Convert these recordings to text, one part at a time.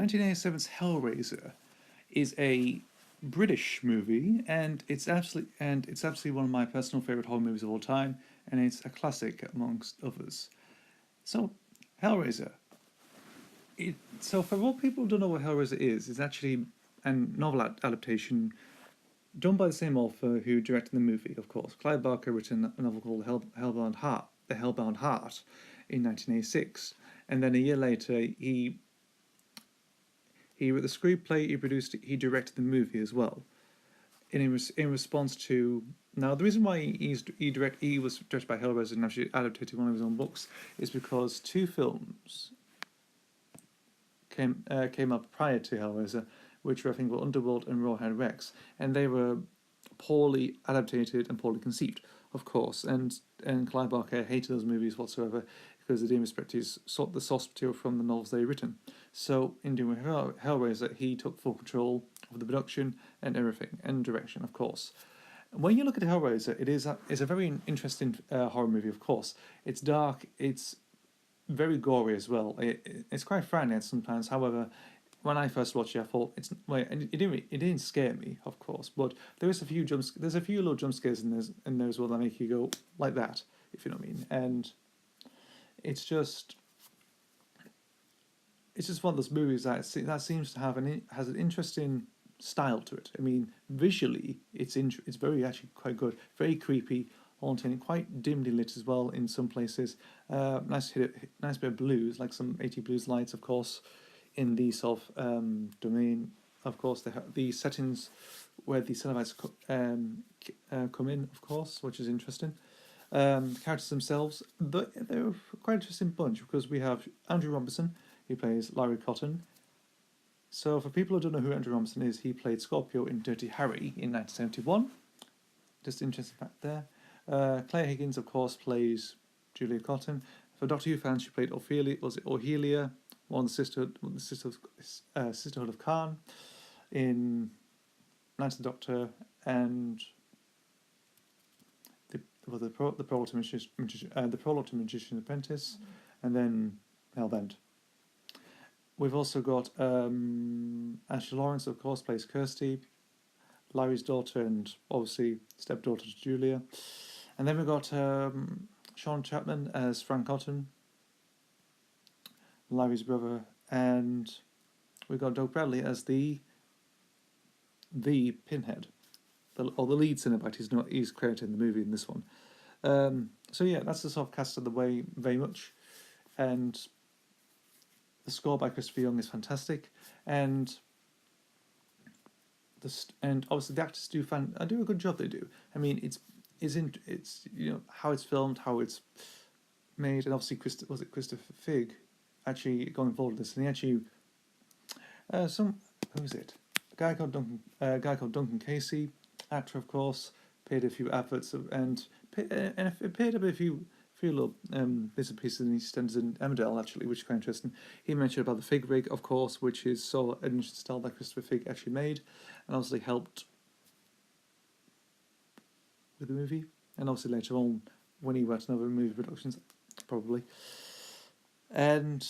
1987's Hellraiser is a British movie, and it's absolutely one of my personal favorite horror movies of all time, and it's a classic amongst others. So, Hellraiser. So for what people don't know what Hellraiser is, it's actually a novel adaptation done by the same author who directed the movie, of course. Clive Barker written a novel called Hellbound Heart, The Hellbound Heart, in 1986, and then a year later he wrote the screenplay, he produced it, he directed the movie as well. In response to now, the reason why he was directed by Hellraiser and actually adapted one of his own books is because two films came up prior to Hellraiser, which were, I think, were Underworld and Rawhead Rex, and they were poorly adapted and poorly conceived, of course. And Clive Barker hated those movies whatsoever because they didn't respect the source material from the novels they written. So in doing Hellraiser, he took full control of the production and everything, and direction, of course. When you look at Hellraiser, it's a very interesting horror movie, of course. It's dark, it's very gory as well. It's quite frightening sometimes. However, when I first watched it, I thought it didn't scare me, of course, but there's a few little jump scares in there as well that make you go like that, if you know what I mean. And it's just one of those movies that seems to have has an interesting style to it. I mean, visually, it's very actually quite good, very creepy, haunting, quite dimly lit as well in some places. Nice bit of blues, like some 80 blues lights, of course, in the sort of domain. Of course, the settings where the Cenobites come in, of course, which is interesting. The characters themselves, they're a quite interesting bunch because we have Andrew Robinson, who plays Larry Cotton. So for people who don't know who Andrew Robinson is, he played Scorpio in Dirty Harry in 1971. Just an interesting fact there. Claire Higgins, of course, plays Julia Cotton. For Doctor Who fans, she played Ohelia, one of the Sisterhood of Khan in Ninth Doctor, and the prologue to Magician's Apprentice, and then Hellbent. We've also got Ashley Lawrence, of course, plays Kirsty, Larry's daughter and obviously stepdaughter to Julia. And then we've got Sean Chapman as Frank Cotton, Larry's brother, and we've got Doug Bradley as the Pinhead, or the lead Cenobite. He's credited in the movie in this one. So yeah, that's the sort of cast of the way very much, and the score by Christopher Young is fantastic, and obviously the actors do a good job. They do. I mean, it's how it's filmed, how it's made, and obviously Christopher Figg actually got involved in this, and he actually who is it? A guy called Duncan Casey, actor, of course, paid a few adverts and paid a few little bits and pieces in EastEnders in Emmerdale, actually, which is quite interesting. He mentioned about the Fig rig, of course, which is so an interesting style that Christopher Figg actually made, and obviously helped with the movie. And obviously later on, when he worked on other movie productions, probably. And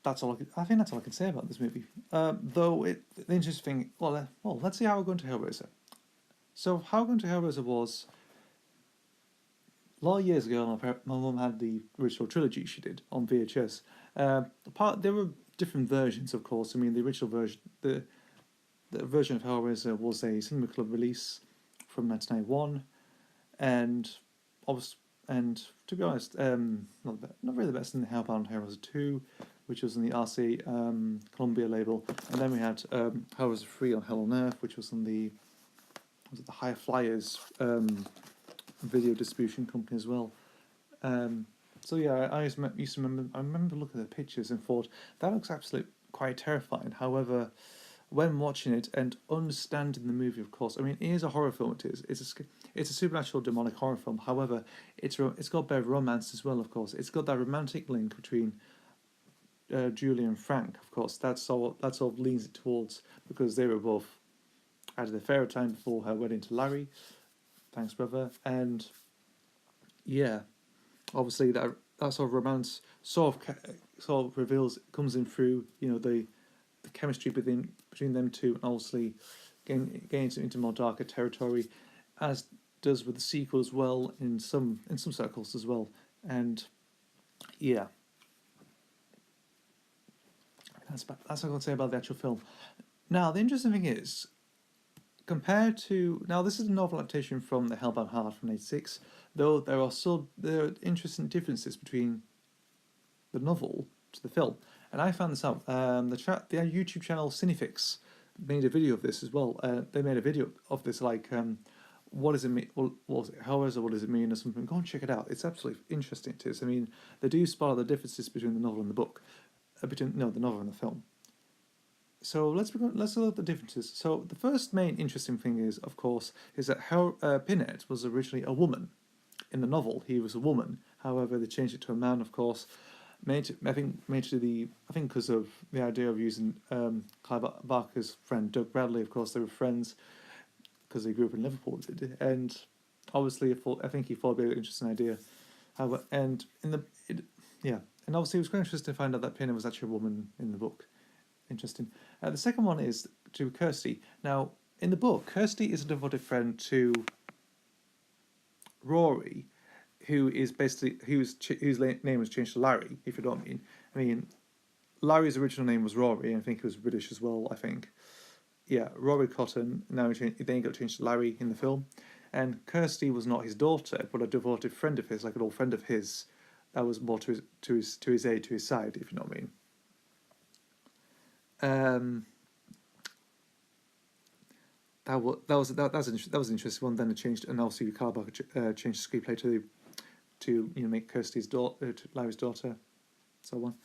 that's all I think that's all I can say about this movie. Though the interesting thing, let's see how we're going to Hellraiser. So how going to Hellraiser was, a lot of years ago, my mum had the original trilogy she did on VHS. There were different versions, of course. I mean, the original version, the version of Hellraiser was a Cinema Club release from 1991, and to be honest, not really the best in the Hellbound Hellraiser 2, which was on the RC Columbia label, and then we had Hellraiser 3 on Hell on Earth, which was on the High Flyers video distribution company as well. So yeah, I remember looking at the pictures and thought that looks absolutely quite terrifying. However, when watching it and understanding the movie, of course, I mean, it is a horror film. It's a supernatural demonic horror film. However, it's got a bit of romance as well. Of course, it's got that romantic link between Julia and Frank. Of course, that's all leans it towards, because they were both had their fair time before her wedding to Larry. Thanks, brother. And yeah, obviously that sort of romance sort sort of reveals, comes in through, you know, the chemistry between them two, and obviously getting into more darker territory, as does with the sequel as well, in some circles as well. And yeah, that's what I can say about the actual film. Now, the interesting thing is, compared to, now this is a novel adaptation from The Hellbound Heart from '86, though there are interesting differences between the novel to the film, and I found this out. The YouTube channel Cinefix made a video of this as well. They made a video of this, like, what does it mean? What was it? Hellraiser, what does it mean, or something? Go and check it out. It's absolutely interesting. It is. I mean, they do spot the differences between the novel and the book, the novel and the film. So let's look at the differences. So the first main interesting thing is, of course, is that Pinhead was originally a woman. In the novel, he was a woman. However, they changed it to a man, of course. I think because of the idea of using Clive Barker's friend Doug Bradley. Of course, they were friends because they grew up in Liverpool, and obviously, I think he thought it'd be an interesting idea. And obviously, it was quite interesting to find out that Pinhead was actually a woman in the book. Interesting. The second one is to Kirsty. Now, in the book, Kirsty is a devoted friend to Rory, whose name was changed to Larry, if you don't mean. I mean, Larry's original name was Rory, and I think he was British as well, I think. Yeah, Rory Cotton, then he got changed to Larry in the film. And Kirsty was not his daughter, but a devoted friend of his, like an old friend of his, that was more to his side, if you know what I mean. That was an interesting one. Then it changed, and obviously Carl Barker changed the screenplay to make Kirsty's daughter, Larry's daughter, so on.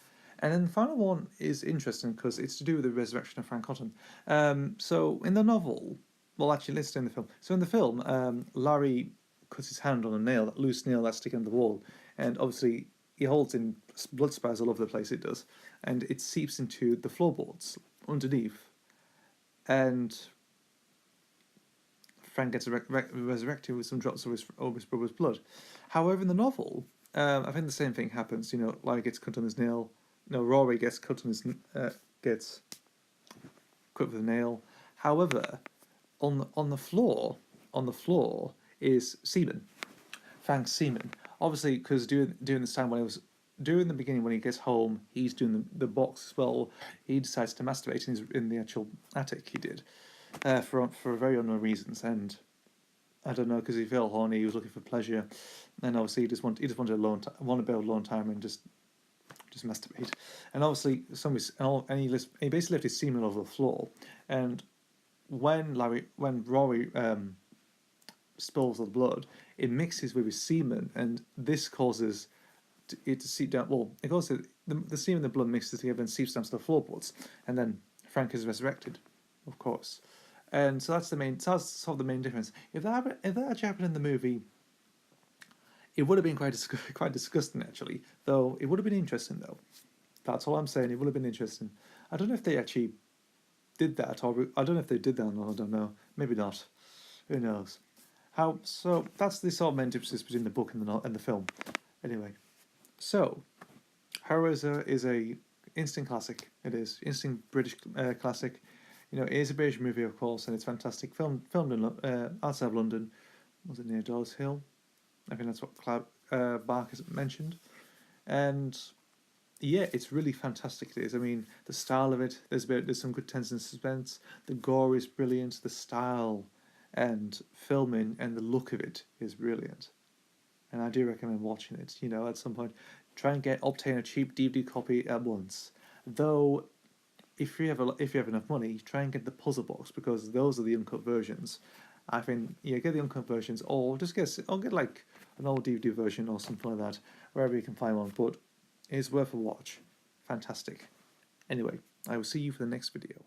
And then the final one is interesting because it's to do with the resurrection of Frank Cotton. So in the novel, well, actually, let's stay in the film. So in the film, Larry cuts his hand on a nail, that loose nail that's sticking on the wall, and obviously he holds in blood spatters all over the place. It does, and it seeps into the floorboards underneath, and Frank gets resurrected with some drops of his brother's blood. However, in the novel, I think the same thing happens. You know, Larry gets cut on his nail. No, Rory gets cut on his gets cut with a nail. However, on the floor is semen, Frank's semen. Obviously, because during this time when during the beginning when he gets home, he's doing the box as well. He decides to masturbate in the actual attic. He did, for very unknown reasons, and I don't know, because he felt horny. He was looking for pleasure, and obviously he just wanted a bit of alone time and just masturbate. And obviously he basically left his semen all over the floor. And when Rory spills the blood, it mixes with his semen, and this causes it to seep down. Well, it causes the semen and the blood mixes together and seeps down to the floorboards, and then Frank is resurrected, of course. And so that's sort of the main difference. If that actually happened in the movie, it would have been quite disgusting, actually. Though it would have been interesting, though. That's all I'm saying. It would have been interesting. I don't know if they actually did that, or I don't know if they did that or not. I don't know. Maybe not. Who knows? So that's the sort of main differences between the book and the film. Anyway, so Hellraiser is a instant classic. It is instant British classic. You know, it is a British movie, of course, and it's fantastic. Filmed in outside of London. Was it near Dollis Hill? I think that's what Clive Barker mentioned. And yeah, it's really fantastic. It is. I mean, the style of it. There's some good tension and suspense. The gore is brilliant. The style and filming and the look of it is brilliant. And I do recommend watching it. You know, at some point, try and obtain a cheap DVD copy at once. Though, if you have enough money, try and get the puzzle box, because those are the uncut versions. I think get the uncut versions, or get like an old DVD version or something like that, wherever you can find one. But it's worth a watch. Fantastic. Anyway, I will see you for the next video.